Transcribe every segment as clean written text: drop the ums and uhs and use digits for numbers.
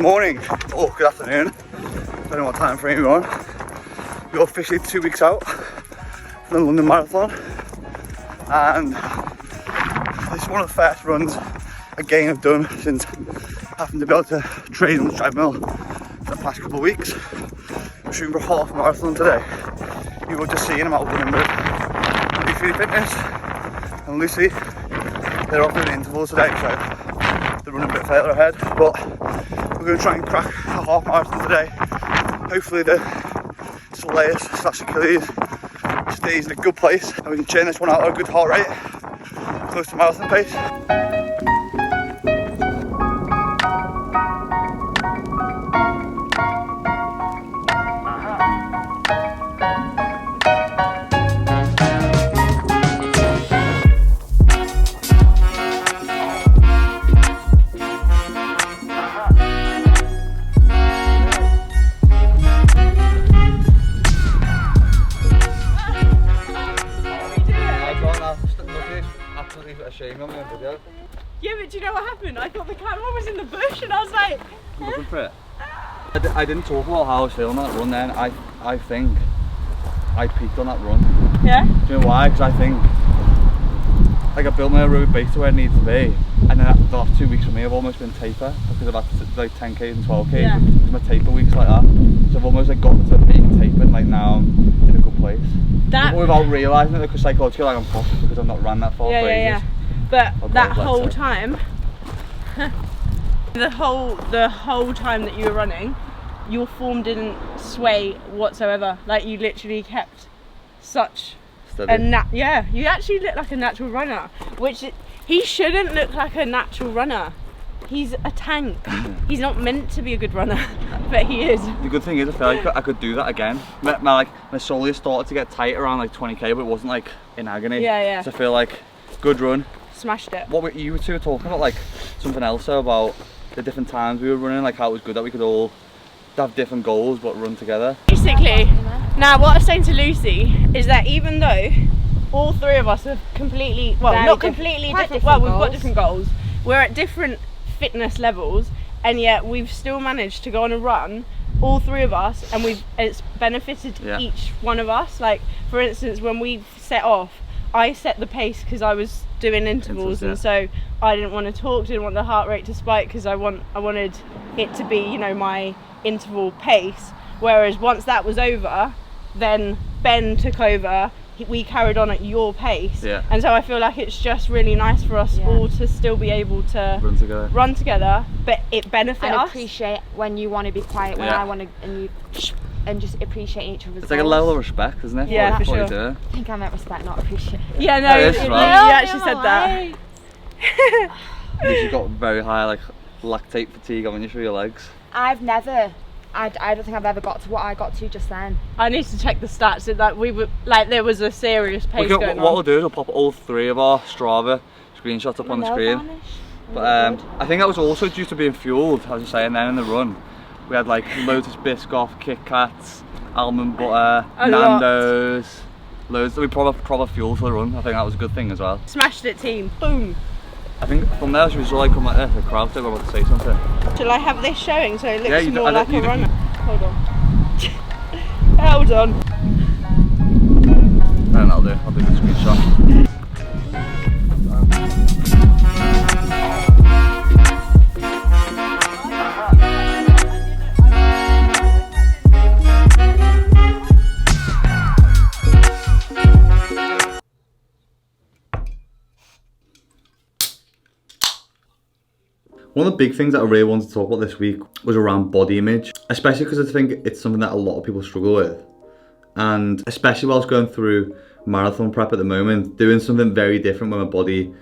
morning, or good afternoon, depending on what time frame you're on. We're officially 2 weeks out from the London Marathon, and this is one of the first runs again I've done since having to be able to train on the treadmill for the past couple of weeks. I'm shooting for a half marathon today. You will just see I'm out running with Lucy Fitness and Lucy. They're off doing intervals today, so they're running a bit further ahead, but we're going to try and crack a half marathon today. Hopefully the soleus / Achilles stays in a good place and we can churn this one out at a good heart rate, close to marathon pace. Shame on me on video. Yeah, but do you know what happened? I thought the camera was in the bush and I was like... Looking for it. I didn't talk about how I was feeling on that run then. I think I peaked on that run. Yeah? Do you know why? Because I think like I built my aerobic base to where it needs to be, and then the last 2 weeks for me have almost been taper because I've had like 10Ks and 12Ks. Yeah. With my taper weeks like that. So I've almost like got to being tapered, like now I'm in a good place. That without realising it, because psychologically like I'm fucked because I've not ran that far for ages. Yeah. But that whole time, the whole time that you were running, your form didn't sway whatsoever. Like you literally kept such steady. You actually look like a natural runner, which he shouldn't look like a natural runner. He's a tank. He's not meant to be a good runner, but he is. The good thing is I feel like I could do that again. My soleus started to get tight around like 20k, but it wasn't like in agony. Yeah. So I feel like good run. Smashed it. What you two were talking about, like something else though, about the different times we were running, like how it was good that we could all have different goals but run together. Basically, now what I was saying to Lucy is that even though all three of us are completely, well, not completely different, well, we've got different goals, we're at different fitness levels, and yet we've still managed to go on a run, all three of us, and it's benefited each one of us. Like for instance, when we set off, I set the pace because I was doing intervals, and so I didn't want to talk, didn't want the heart rate to spike because I wanted it to be, you know, my interval pace. Whereas once that was over, then Ben took over, we carried on at your pace, and so I feel like it's just really nice for us all to still be able to run together, but it benefits us. And appreciate when you want to be quiet, when I want to, and just appreciate each other's It's like a level of respect, isn't it? Yeah, for sure. I think I meant respect, not appreciate. Yeah, no, you actually said that. You've got very high like lactate fatigue, haven't you, through your legs? I don't think I've ever got to what I got to just then. I need to check the stats. That we were like, there was a serious pace going on. What we'll do is we'll pop all three of our Strava screenshots up on the screen. But I think that was also due to being fueled, as I was saying then in the run. We had like Lotus Biscoff, Kit Kats, almond butter, Nando's, loads. We proper fuel for the run. I think that was a good thing as well. Smashed it, team. Boom. I think from there we saw like come like this, the crowd were about to say something. Shall I have this showing so it looks more like a runner? Hold on. Hold on. No, that'll do. I'll do the screenshot. One of the big things that I really wanted to talk about this week was around body image, especially because I think it's something that a lot of people struggle with. And especially whilst going through marathon prep at the moment, doing something very different with my body,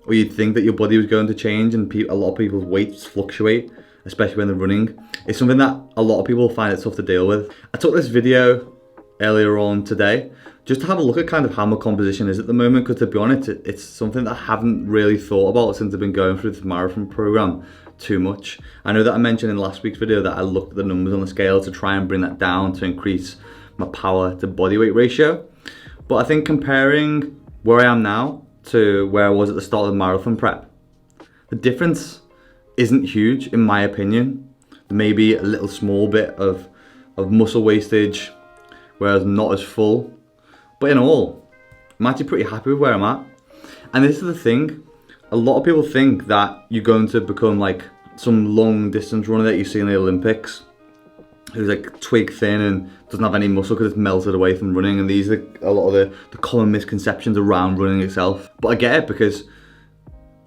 or you'd think that your body was going to change, and a lot of people's weights fluctuate, especially when they're running. It's something that a lot of people find it tough to deal with. I took this video earlier on today just to have a look at kind of how my composition is at the moment, because to be honest, it's something that I haven't really thought about since I've been going through this marathon program too much. I know that I mentioned in last week's video that I looked at the numbers on the scale to try and bring that down to increase my power to body weight ratio. But I think comparing where I am now to where I was at the start of the marathon prep, the difference isn't huge in my opinion. maybe a little small bit of muscle wastage, whereas not as full. But in all, I'm actually pretty happy with where I'm at. And this is the thing, a lot of people think that you're going to become like some long distance runner that you see in the Olympics, who's like twig thin and doesn't have any muscle because it's melted away from running. And these are a lot of the common misconceptions around running itself. But I get it, because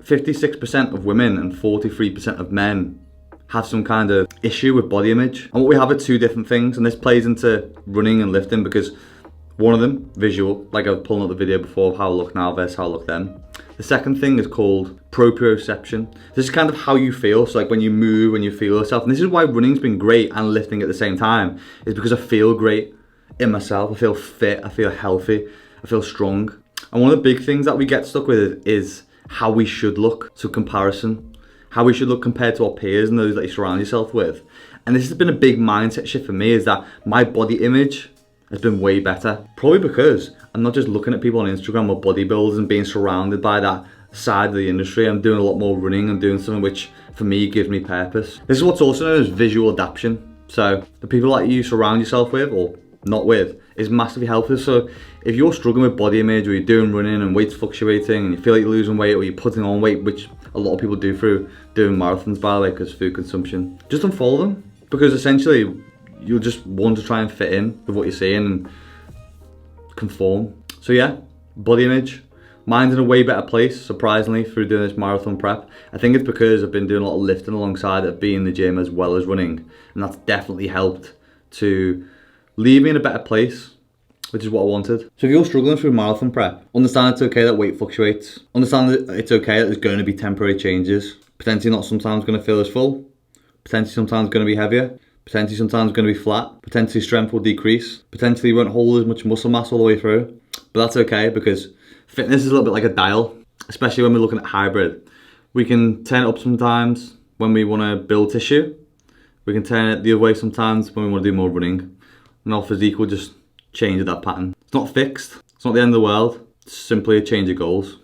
56% of women and 43% of men have some kind of issue with body image. And what we have are two different things, and this plays into running and lifting, because one of them, visual, like I was pulling up the video before of how I look now versus how I look then. The second thing is called proprioception. This is kind of how you feel, so like when you move, when you feel yourself. And this is why running's been great and lifting at the same time, is because I feel great in myself. I feel fit, I feel healthy, I feel strong. And one of the big things that we get stuck with is how we should look, so comparison. How we should look compared to our peers and those that you surround yourself with. And this has been a big mindset shift for me, is that my body image has been way better. Probably because I'm not just looking at people on Instagram or bodybuilders and being surrounded by that side of the industry. I'm doing a lot more running and doing something which for me gives me purpose. This is what's also known as visual adaptation. So the people that you surround yourself with or not with is massively helpful. So if you're struggling with body image, or you're doing running and weight's fluctuating and you feel like you're losing weight, or you're putting on weight, which a lot of people do through doing marathons, by the way, because food consumption, just unfollow them, because essentially you'll just want to try and fit in with what you're seeing and conform. So yeah, body image, mine's in a way better place, surprisingly, through doing this marathon prep. I think it's because I've been doing a lot of lifting alongside it, being in the gym as well as running, and that's definitely helped to leave me in a better place, which is what I wanted. So if you're struggling through marathon prep, understand it's okay that weight fluctuates. Understand that it's okay that there's going to be temporary changes. Potentially not sometimes going to feel as full. Potentially sometimes going to be heavier. Potentially sometimes going to be flat. Potentially strength will decrease. Potentially you won't hold as much muscle mass all the way through. But that's okay, because fitness is a little bit like a dial, especially when we're looking at hybrid. We can turn it up sometimes when we want to build tissue. We can turn it the other way sometimes when we want to do more running. And our physique will just change that pattern. It's not fixed. It's not the end of the world. It's simply a change of goals.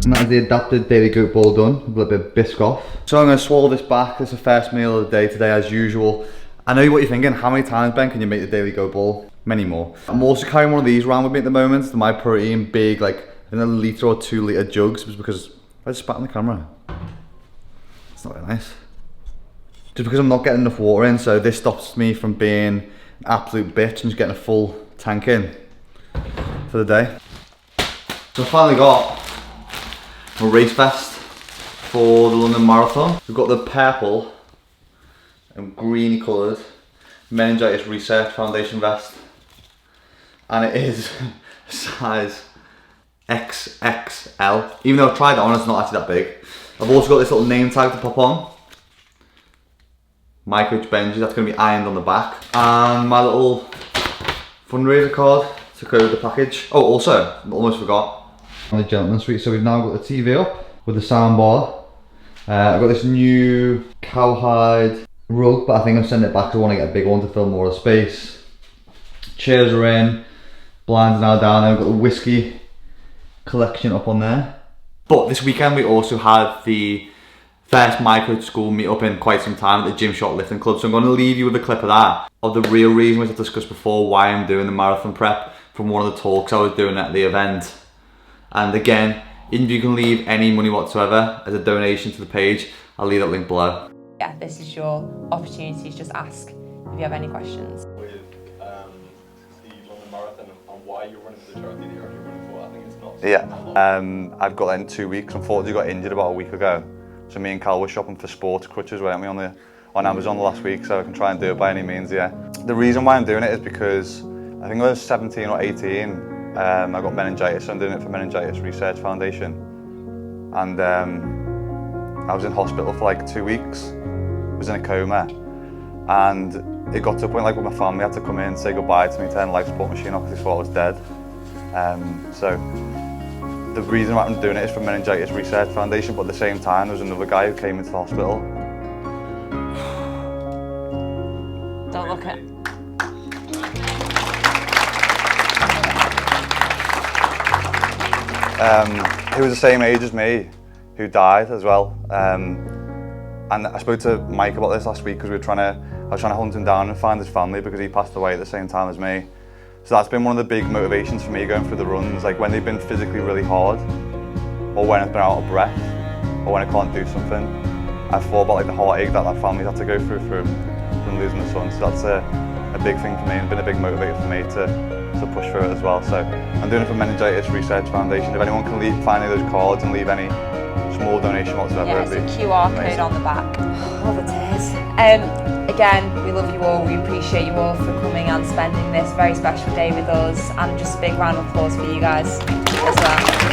And that is the adapted daily goat bowl done with a little bit of Biscoff. So I'm going to swallow this back. This is the first meal of the day today, as usual. I know what you're thinking, how many times, Ben, can you make the daily goat bowl? Many more. I'm also carrying one of these around with me at the moment, the My Protein big, like in a litre or 2 litre jugs, because I just spat on the camera. It's not very nice. Just because I'm not getting enough water in, so this stops me from being an absolute bitch and just getting a full tank in for the day. So I finally got a race vest for the London Marathon. We've got the purple and greeny coloured Meningitis Research Foundation vest, and it is size XXL. Even though I've tried it on, it's not actually that big. I've also got this little name tag to pop on. My coach Benji, that's going to be ironed on the back. And my little fundraiser card to go with the package. Oh, also, I almost forgot. On the gentleman's suite, so we've now got the TV up with the sound bar. I've got this new cowhide rug, but I think I'm sending it back because I want to get a big one to fill more of the space. Chairs are in, blinds are now down. I've got the whiskey collection up on there. But this weekend we also had the first micro school meet up in quite some time at the Gym Shot Lifting Club. So I'm going to leave you with a clip of that, of the real reason which I discussed before why I'm doing the marathon prep, from one of the talks I was doing at the event. And again, if you can leave any money whatsoever as a donation to the page, I'll leave that link below. Yeah, this is your opportunity to just ask if you have any questions. With the London Marathon and why you're running for the charity that you're actually running for, I think it's not. Yeah, I've got that in 2 weeks. Unfortunately, got injured about a week ago. So me and Cal were shopping for sports crutches, weren't we, on Amazon last week, so I can try and do it by any means, yeah. The reason why I'm doing it is because I think I was 17 or 18. I got meningitis, so I'm doing it for Meningitis Research Foundation. And I was in hospital for like 2 weeks, I was in a coma. and it got to a point like with my family had to come in and say goodbye to me, turn the life support machine off because they thought I was dead. So the reason why I'm doing it is for Meningitis Research Foundation, but at the same time there was another guy who came into the hospital. Don't look at. He was the same age as me, who died as well. And I spoke to Mike about this last week because I was trying to hunt him down and find his family because he passed away at the same time as me. So that's been one of the big motivations for me going through the runs, like when they've been physically really hard, or when I've been out of breath, or when I can't do something. I've thought about like the heartache that families had to go through from losing a son. So that's a big thing for me and been a big motivator for me to push through it as well. So I'm doing it for Meningitis Research Foundation. If anyone can find any of those cards and leave any small donation whatsoever. Yeah, it's a QR code on the back. Oh, the tears. Again, we love you all. We appreciate you all for coming and spending this very special day with us. And just a big round of applause for you guys as well.